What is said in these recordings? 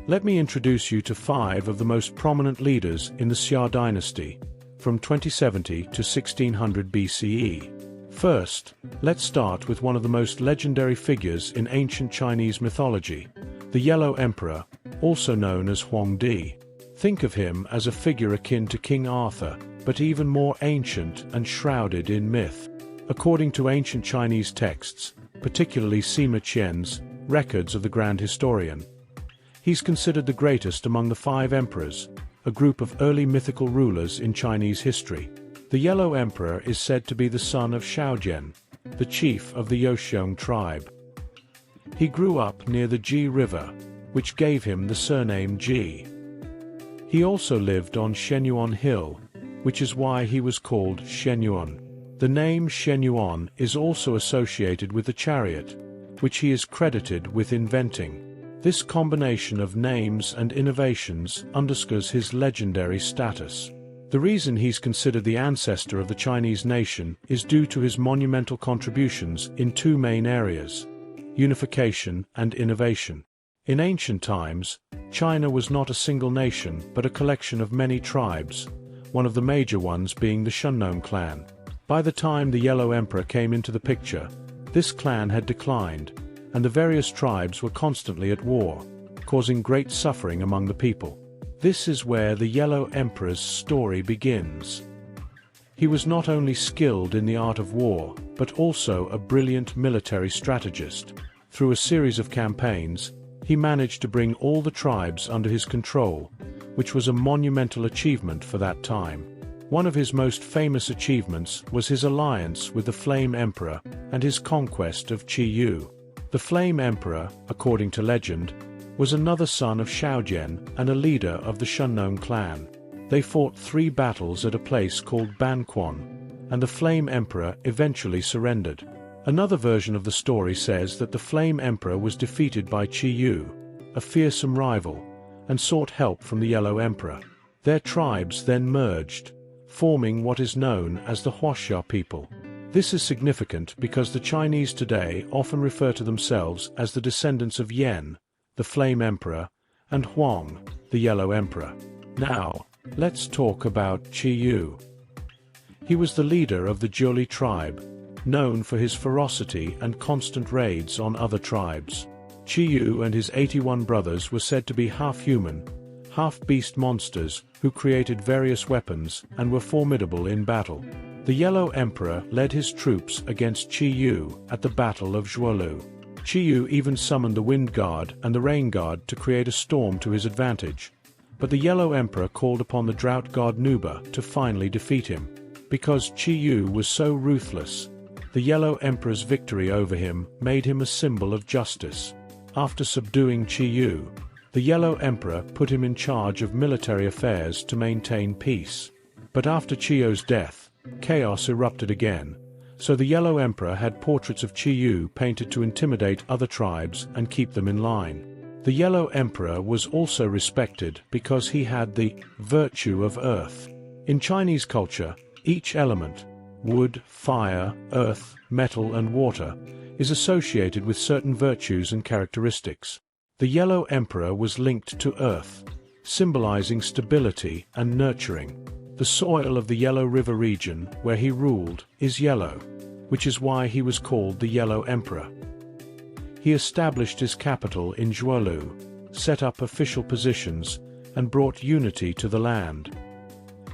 Let me introduce you to 5 of the most prominent leaders in the Xia Dynasty, from 2070 to 1600 BCE. First, let's start with one of the most legendary figures in ancient Chinese mythology, the Yellow Emperor, also known as Huangdi. Think of him as a figure akin to King Arthur, but even more ancient and shrouded in myth. According to ancient Chinese texts, particularly Sima Qian's records of the Grand Historian, he's considered the greatest among the 5 emperors, a group of early mythical rulers in Chinese history. The Yellow Emperor is said to be the son of Shaojian, the chief of the Youxiong tribe. He grew up near the Ji River, which gave him the surname Ji. He also lived on Shenyuan Hill, which is why he was called Shenyuan. The name Shenyuan is also associated with the chariot, which he is credited with inventing. This combination of names and innovations underscores his legendary status. The reason he's considered the ancestor of the Chinese nation is due to his monumental contributions in 2 main areas: unification and innovation. In ancient times, China was not a single nation but a collection of many tribes, one of the major ones being the Shennong clan. By the time the Yellow Emperor came into the picture, this clan had declined, and the various tribes were constantly at war, causing great suffering among the people. This is where the Yellow Emperor's story begins. He was not only skilled in the art of war, but also a brilliant military strategist. Through a series of campaigns, he managed to bring all the tribes under his control, which was a monumental achievement for that time. One of his most famous achievements was his alliance with the Flame Emperor and his conquest of Qiyu. The Flame Emperor, according to legend, was another son of Shaojian and a leader of the Shennong clan. They fought 3 battles at a place called Banquan, and the Flame Emperor eventually surrendered. Another version of the story says that the Flame Emperor was defeated by Qiyu, a fearsome rival, and sought help from the Yellow Emperor. Their tribes then merged, forming what is known as the Huaxia people. This is significant because the Chinese today often refer to themselves as the descendants of Yan, the Flame Emperor, and Huang, the Yellow Emperor. Now, let's talk about Qiyu. He was the leader of the Jiuli tribe, known for his ferocity and constant raids on other tribes. Qiyu and his 81 brothers were said to be half-human, half-beast monsters who created various weapons and were formidable in battle. The Yellow Emperor led his troops against Qiyu at the Battle of Zhuolu. Qiyu even summoned the Wind Guard and the Rain Guard to create a storm to his advantage, but the Yellow Emperor called upon the Drought God Nuba to finally defeat him. Because Qiyu was so ruthless, the Yellow Emperor's victory over him made him a symbol of justice. After subduing Qiyu, the Yellow Emperor put him in charge of military affairs to maintain peace. But after Qiyu's death, chaos erupted again, so the Yellow Emperor had portraits of Qiyu painted to intimidate other tribes and keep them in line. The Yellow Emperor was also respected because he had the virtue of earth. In Chinese culture, each element, wood, fire, earth, metal and water, is associated with certain virtues and characteristics. The Yellow Emperor was linked to earth, symbolizing stability and nurturing. The soil of the Yellow River region, where he ruled, is yellow, which is why he was called the Yellow Emperor. He established his capital in Zhuolu, set up official positions, and brought unity to the land.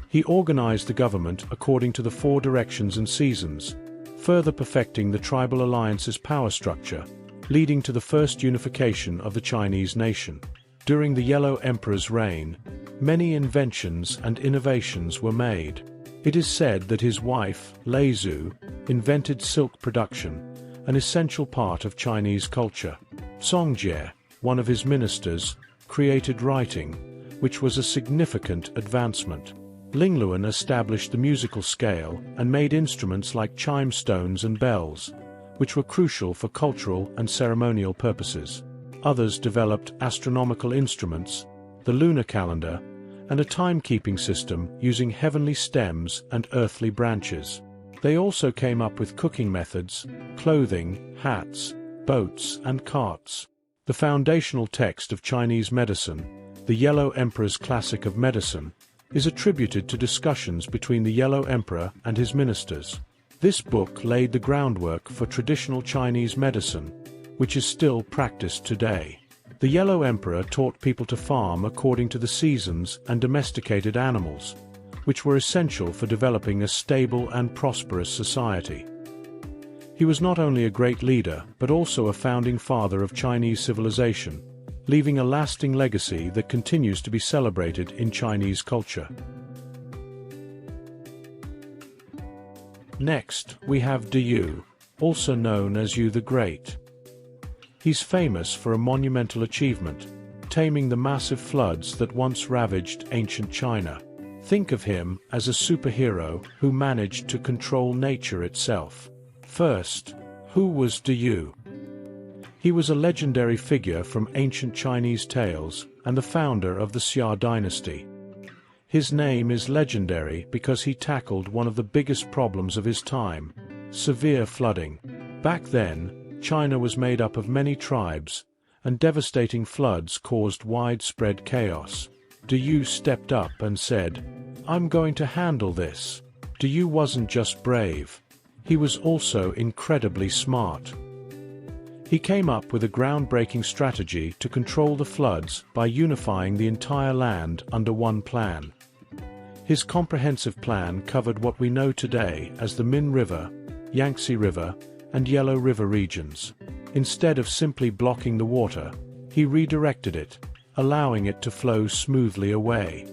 He organized the government according to the 4 directions and seasons, further perfecting the tribal alliance's power structure, leading to the first unification of the Chinese nation. During the Yellow Emperor's reign, many inventions and innovations were made. It is said that his wife, Lei Zhu, invented silk production, an essential part of Chinese culture. Songjie, one of his ministers, created writing, which was a significant advancement. Lingluan established the musical scale and made instruments like chime stones and bells, which were crucial for cultural and ceremonial purposes. Others developed astronomical instruments, the lunar calendar, and a timekeeping system using heavenly stems and earthly branches. They also came up with cooking methods, clothing, hats, boats, and carts. The foundational text of Chinese medicine, the Yellow Emperor's Classic of Medicine, is attributed to discussions between the Yellow Emperor and his ministers. This book laid the groundwork for traditional Chinese medicine, which is still practiced today. The Yellow Emperor taught people to farm according to the seasons and domesticated animals, which were essential for developing a stable and prosperous society. He was not only a great leader but also a founding father of Chinese civilization, leaving a lasting legacy that continues to be celebrated in Chinese culture. Next, we have Yu, also known as Yu the Great. He's famous for a monumental achievement, taming the massive floods that once ravaged ancient China. Think of him as a superhero who managed to control nature itself. First, who was Yu? He was a legendary figure from ancient Chinese tales and the founder of the Xia Dynasty. His name is legendary because he tackled one of the biggest problems of his time: severe flooding. Back then, China was made up of many tribes, and devastating floods caused widespread chaos. Yu stepped up and said, "I'm going to handle this." Yu wasn't just brave. He was also incredibly smart. He came up with a groundbreaking strategy to control the floods by unifying the entire land under one plan. His comprehensive plan covered what we know today as the Min River, Yangtze River, and Yellow River regions. Instead of simply blocking the water, he redirected it, allowing it to flow smoothly away.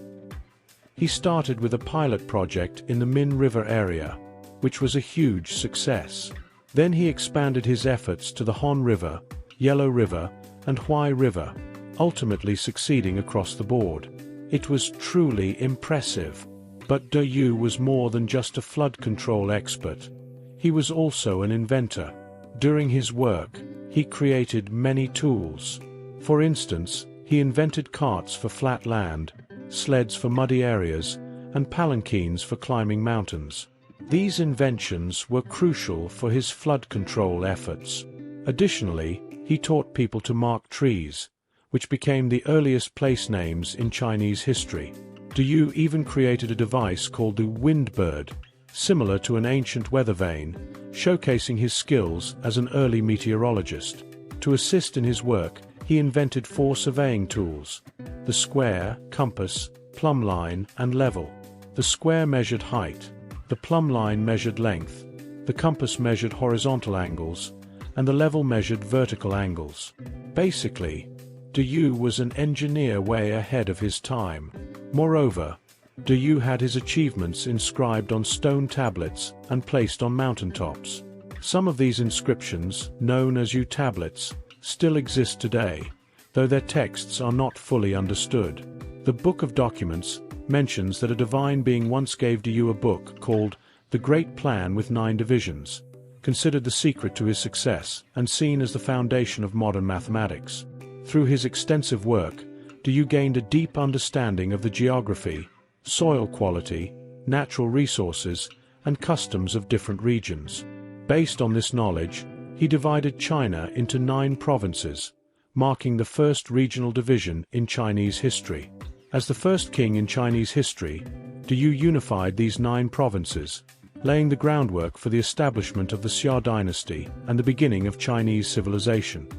He started with a pilot project in the Min River area, which was a huge success. Then he expanded his efforts to the Han River, Yellow River, and Huai River, ultimately succeeding across the board. It was truly impressive. But Yu was more than just a flood control expert. He was also an inventor. During his work, he created many tools. For instance, he invented carts for flat land, sleds for muddy areas, and palanquins for climbing mountains. These inventions were crucial for his flood control efforts. Additionally, he taught people to mark trees, which became the earliest place names in Chinese history. Yu even created a device called the wind bird, similar to an ancient weather vane, showcasing his skills as an early meteorologist. To assist in his work, he invented 4 surveying tools: the square, compass, plumb line, and level. The square measured height, the plumb line measured length, the compass measured horizontal angles, and the level measured vertical angles. Basically, Yu was an engineer way ahead of his time. Moreover, Yu had his achievements inscribed on stone tablets and placed on mountaintops. Some of these inscriptions, known as Yu tablets, still exist today, though their texts are not fully understood. The Book of Documents mentions that a divine being once gave Yu a book called The Great Plan with 9 divisions, considered the secret to his success and seen as the foundation of modern mathematics. Through his extensive work, Yu gained a deep understanding of the geography, soil quality, natural resources, and customs of different regions. Based on this knowledge, he divided China into 9 provinces, marking the first regional division in Chinese history. As the first king in Chinese history, Yu unified these 9 provinces, laying the groundwork for the establishment of the Xia Dynasty and the beginning of Chinese civilization.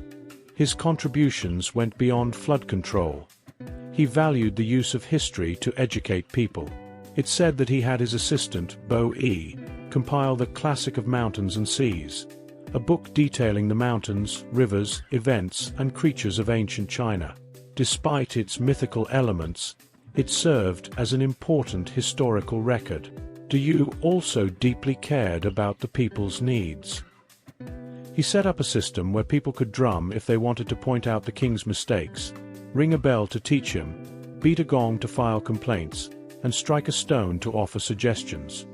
His contributions went beyond flood control. He valued the use of history to educate people. It's said that he had his assistant, Bo Yi, compile the Classic of Mountains and Seas, a book detailing the mountains, rivers, events, and creatures of ancient China. Despite its mythical elements, it served as an important historical record. Yu also deeply cared about the people's needs. He set up a system where people could drum if they wanted to point out the king's mistakes, ring a bell to teach him, beat a gong to file complaints, and strike a stone to offer suggestions.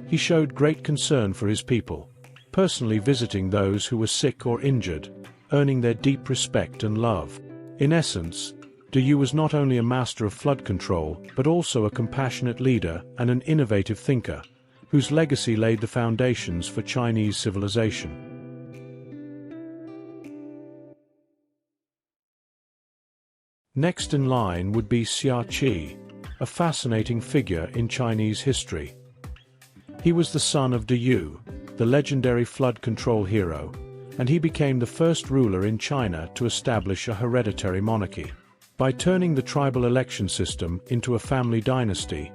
He showed great concern for his people, personally visiting those who were sick or injured, earning their deep respect and love. In essence, Yu was not only a master of flood control but also a compassionate leader and an innovative thinker, whose legacy laid the foundations for Chinese civilization. Next in line would be Xia Qi, a fascinating figure in Chinese history. He was the son of Yu, the legendary flood control hero, and he became the first ruler in China to establish a hereditary monarchy. By turning the tribal election system into a family dynasty,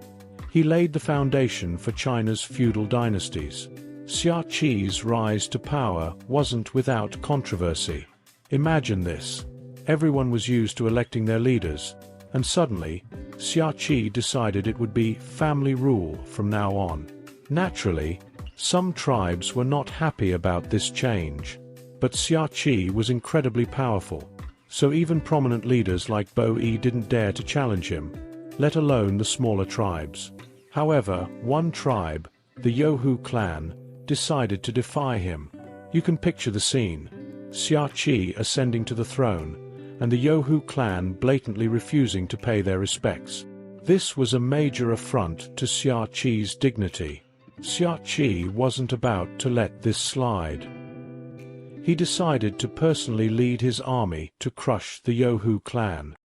he laid the foundation for China's feudal dynasties. Xia Qi's rise to power wasn't without controversy. Imagine this. Everyone was used to electing their leaders, and suddenly, Xia Qi decided it would be family rule from now on. Naturally, some tribes were not happy about this change. But Xia Qi was incredibly powerful, so even prominent leaders like Bo Yi didn't dare to challenge him, let alone the smaller tribes. However, one tribe, the Youhu clan, decided to defy him. You can picture the scene. Xia Qi ascending to the throne, and the Youhu clan blatantly refusing to pay their respects. This was a major affront to Xia Qi's dignity. Xia Qi wasn't about to let this slide. He decided to personally lead his army to crush the Youhu clan.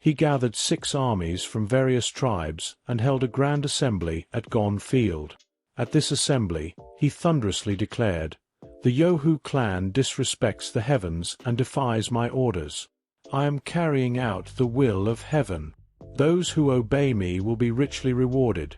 He gathered 6 armies from various tribes and held a grand assembly at Gong Field. At this assembly, he thunderously declared, "The Youhu clan disrespects the heavens and defies my orders. I am carrying out the will of heaven. Those who obey me will be richly rewarded.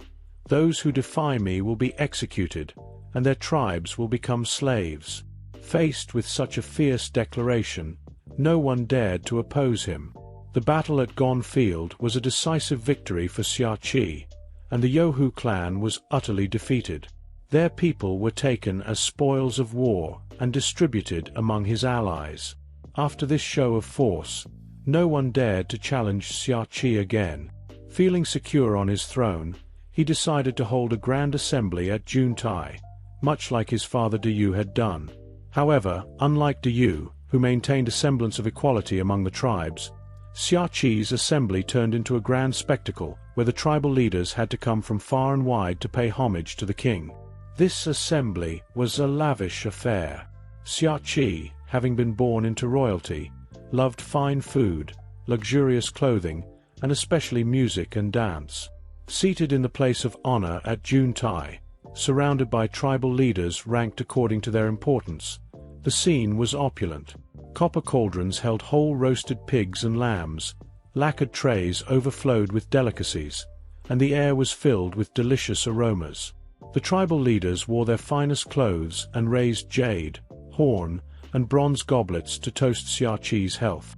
Those who defy me will be executed, and their tribes will become slaves." Faced with such a fierce declaration, no one dared to oppose him. The battle at Gong Field was a decisive victory for Xia Qi, and the Youhu clan was utterly defeated. Their people were taken as spoils of war and distributed among his allies. After this show of force, no one dared to challenge Xia Qi again. Feeling secure on his throne, he decided to hold a grand assembly at Juntai, much like his father Yu had done. However, unlike Yu, who maintained a semblance of equality among the tribes, Xia Qi's assembly turned into a grand spectacle where the tribal leaders had to come from far and wide to pay homage to the king. This assembly was a lavish affair. Xia Qi, having been born into royalty, loved fine food, luxurious clothing, and especially music and dance. Seated in the place of honor at Juntai, surrounded by tribal leaders ranked according to their importance, the scene was opulent. Copper cauldrons held whole roasted pigs and lambs, lacquered trays overflowed with delicacies, and the air was filled with delicious aromas. The tribal leaders wore their finest clothes and raised jade, horn, and bronze goblets to toast Xia Qi's health.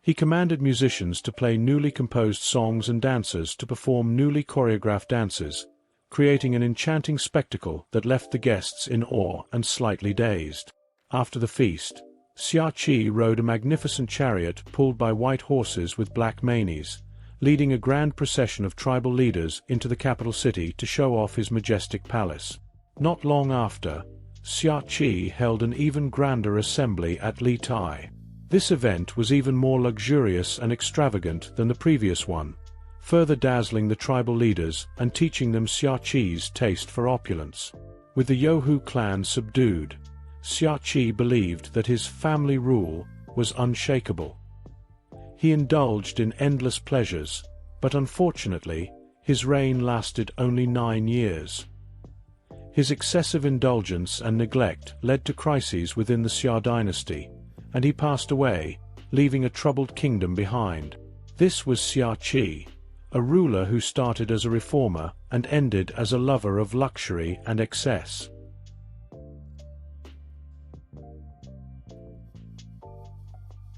He commanded musicians to play newly composed songs and dancers to perform newly choreographed dances, creating an enchanting spectacle that left the guests in awe and slightly dazed. After the feast, Xia Qi rode a magnificent chariot pulled by white horses with black manes, leading a grand procession of tribal leaders into the capital city to show off his majestic palace. Not long after, Xia Qi held an even grander assembly at Li Tai. This event was even more luxurious and extravagant than the previous one, further dazzling the tribal leaders and teaching them Xia Qi's taste for opulence. With the Youhu clan subdued, Xia Qi believed that his family rule was unshakable. He indulged in endless pleasures, but unfortunately, his reign lasted only 9 years. His excessive indulgence and neglect led to crises within the Xia dynasty, and he passed away, leaving a troubled kingdom behind. This was Xia Qi, a ruler who started as a reformer and ended as a lover of luxury and excess.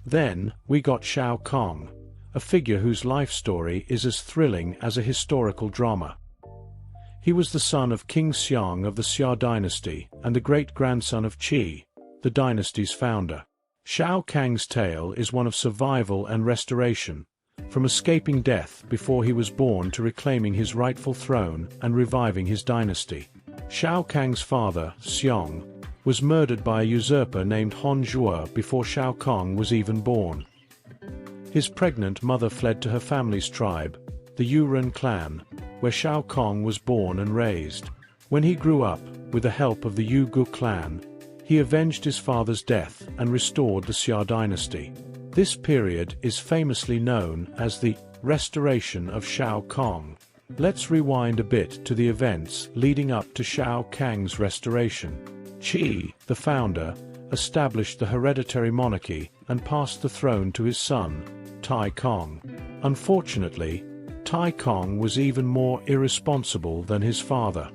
Then, we got Shao Kong, a figure whose life story is as thrilling as a historical drama. He was the son of King Xiang of the Xia dynasty and the great-grandson of Qi, the dynasty's founder. Shao Kang's tale is one of survival and restoration, from escaping death before he was born to reclaiming his rightful throne and reviving his dynasty. Shao Kang's father, Xiong, was murdered by a usurper named Hon Zhuo before Shao Kang was even born. His pregnant mother fled to her family's tribe, the Yuren clan, where Shao Kang was born and raised. When he grew up, with the help of the Yugu clan, he avenged his father's death and restored the Xia dynasty. This period is famously known as the Restoration of Shao Kong. Let's rewind a bit to the events leading up to Shao Kang's restoration. Qi, the founder, established the hereditary monarchy and passed the throne to his son, Tai Kong. Unfortunately, Tai Kong was even more irresponsible than his father.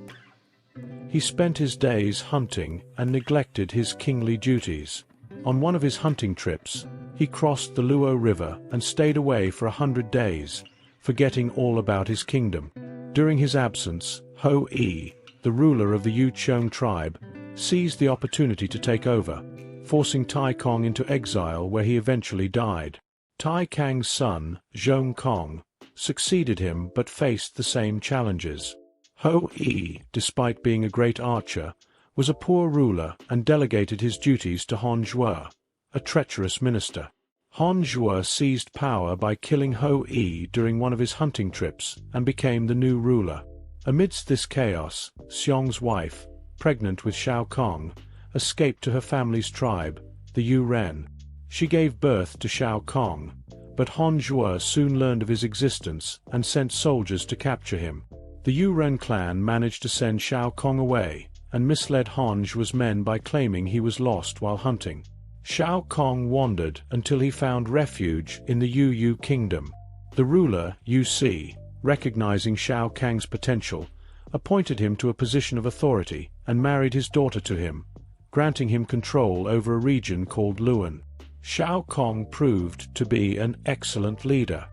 He spent his days hunting and neglected his kingly duties. On one of his hunting trips, he crossed the Luo River and stayed away for 100 days, forgetting all about his kingdom. During his absence, Ho Yi, the ruler of the Yuqiong tribe, seized the opportunity to take over, forcing Tai Kong into exile where he eventually died. Tai Kang's son, Zhong Kong, succeeded him but faced the same challenges. Ho Yi, despite being a great archer, was a poor ruler and delegated his duties to Hon Zhuo, a treacherous minister. Hon Zhuo seized power by killing Ho Yi during one of his hunting trips and became the new ruler. Amidst this chaos, Xiong's wife, pregnant with Shao Kong, escaped to her family's tribe, the Yu Ren. She gave birth to Shao Kong, but Hon Zhuo soon learned of his existence and sent soldiers to capture him. The Yu Ren clan managed to send Shao Kong away and misled Hon Zhuo's men by claiming he was lost while hunting. Shao Kong wandered until he found refuge in the Yu kingdom. The ruler, Yu Si, recognizing Shao Kang's potential, appointed him to a position of authority and married his daughter to him, granting him control over a region called Luan. Shao Kong proved to be an excellent leader.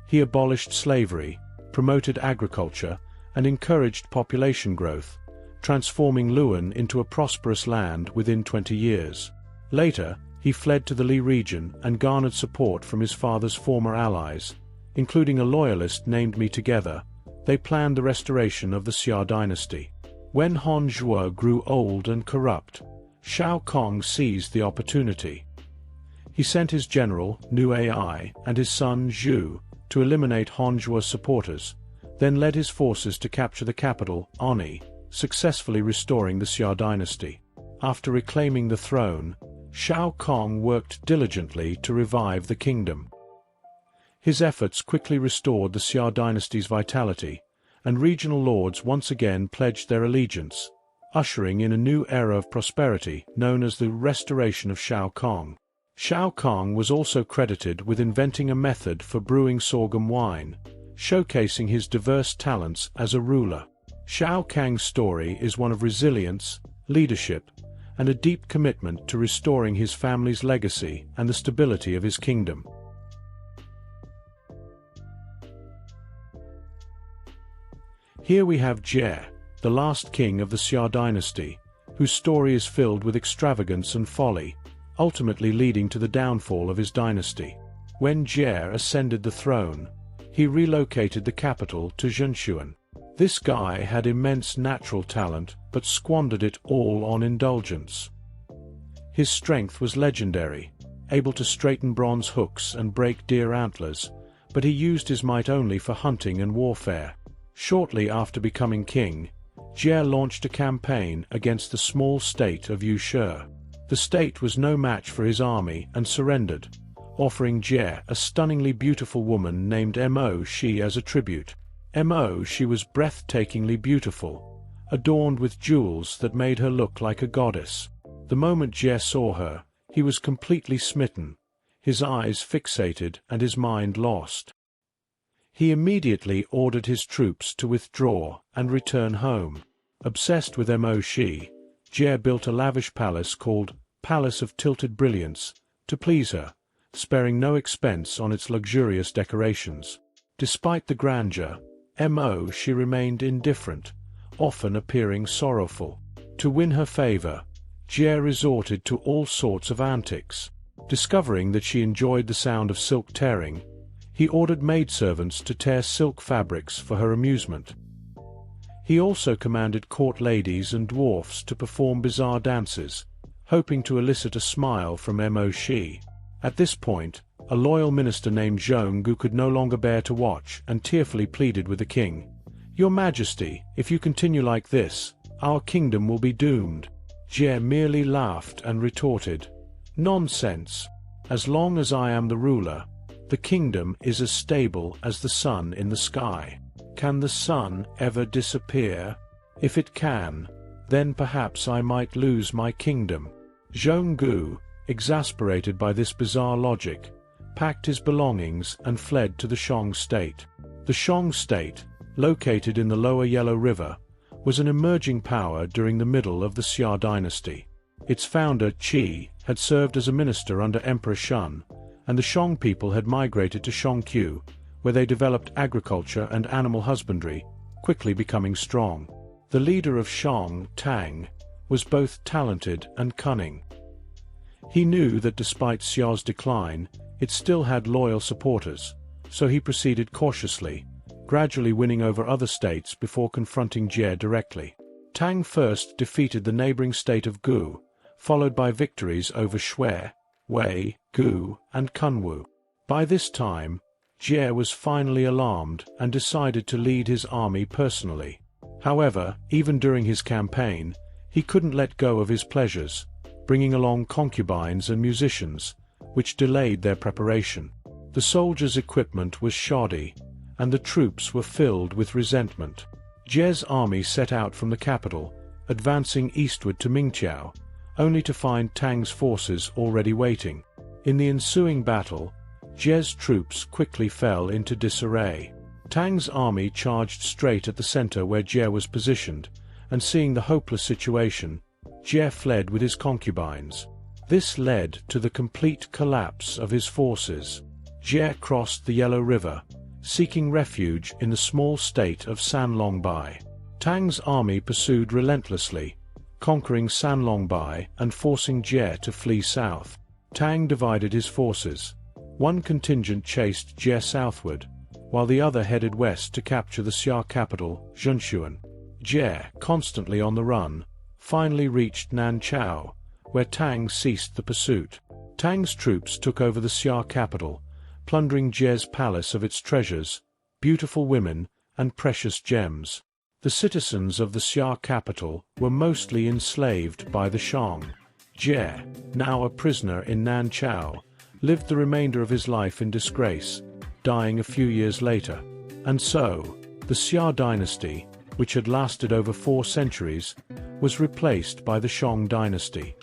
He abolished slavery, promoted agriculture, and encouraged population growth, transforming Luan into a prosperous land within 20 years. Later, he fled to the Li region and garnered support from his father's former allies, including a loyalist named Me Together. They planned the restoration of the Xia Dynasty. When Hon Zhuo grew old and corrupt, Shao Kong seized the opportunity. He sent his general, Nu Ai, and his son Zhu to eliminate Hon Zhuo's supporters, then led his forces to capture the capital, Oni, successfully restoring the Xia Dynasty. After reclaiming the throne, Shao Kong worked diligently to revive the kingdom. His efforts quickly restored the Xia Dynasty's vitality, and regional lords once again pledged their allegiance, ushering in a new era of prosperity known as the Restoration of Shao Kong. Shao Kong was also credited with inventing a method for brewing sorghum wine, showcasing his diverse talents as a ruler. Shao Kang's story is one of resilience, leadership, and a deep commitment to restoring his family's legacy and the stability of his kingdom. Here we have Jie, the last king of the Xia Dynasty, whose story is filled with extravagance and folly, ultimately leading to the downfall of his dynasty. When Jie ascended the throne, he relocated the capital to Zhenshuan. This guy had immense natural talent but squandered it all on indulgence. His strength was legendary, able to straighten bronze hooks and break deer antlers, but he used his might only for hunting and warfare. Shortly after becoming king, Jie launched a campaign against the small state of Yushi. The state was no match for his army and surrendered, offering Jie a stunningly beautiful woman named Mo Shi as a tribute. Mo Shi was breathtakingly beautiful, adorned with jewels that made her look like a goddess. The moment Jie saw her, he was completely smitten, his eyes fixated and his mind lost. He immediately ordered his troops to withdraw and return home. Obsessed with Mo Shi, Jie built a lavish palace called Palace of Tilted Brilliance to please her, sparing no expense on its luxurious decorations. Despite the grandeur, Mo Shi remained indifferent, often appearing sorrowful. To win her favor, Jie resorted to all sorts of antics. Discovering that she enjoyed the sound of silk tearing, he ordered maidservants to tear silk fabrics for her amusement. He also commanded court ladies and dwarfs to perform bizarre dances, hoping to elicit a smile from Mo Shi. At this point, a loyal minister named Zhong Gu could no longer bear to watch and tearfully pleaded with the king, "Your Majesty, if you continue like this, our kingdom will be doomed." Jie merely laughed and retorted, "Nonsense. As long as I am the ruler, the kingdom is as stable as the sun in the sky. Can the sun ever disappear? If it can, then perhaps I might lose my kingdom." Zhonggu, exasperated by this bizarre logic, packed his belongings and fled to the Shang state. The Shang state, located in the lower Yellow River, was an emerging power during the middle of the Xia Dynasty. Its founder, Qi, had served as a minister under Emperor Shun, and the Shang people had migrated to Shangqiu, where they developed agriculture and animal husbandry, quickly becoming strong. The leader of Shang, Tang, was both talented and cunning. He knew that despite Xia's decline, it still had loyal supporters, so he proceeded cautiously, gradually winning over other states before confronting Jie directly. Tang first defeated the neighboring state of Gu, followed by victories over Shui, Wei, Gu, and Kunwu. By this time, Jie was finally alarmed and decided to lead his army personally. However, even during his campaign, he couldn't let go of his pleasures, bringing along concubines and musicians, which delayed their preparation. The soldiers' equipment was shoddy, and the troops were filled with resentment. Jie's army set out from the capital, advancing eastward to Mingqiao, only to find Tang's forces already waiting. In the ensuing battle, Jie's troops quickly fell into disarray. Tang's army charged straight at the center where Jie was positioned, and seeing the hopeless situation, Jie fled with his concubines. This led to the complete collapse of his forces. Jie crossed the Yellow River, seeking refuge in the small state of Sanlongbai. Tang's army pursued relentlessly, conquering Sanlongbai and forcing Jie to flee south. Tang divided his forces. One contingent chased Jie southward, while the other headed west to capture the Xia capital, Zhenshuan. Jie, constantly on the run, finally reached Nanchao, where Tang ceased the pursuit. Tang's troops took over the Xia capital, plundering Jie's palace of its treasures, beautiful women, and precious gems. The citizens of the Xia capital were mostly enslaved by the Shang. Jie, now a prisoner in Nanchao, lived the remainder of his life in disgrace, dying a few years later. And so, the Xia Dynasty, which had lasted over 4 centuries, was replaced by the Shang Dynasty.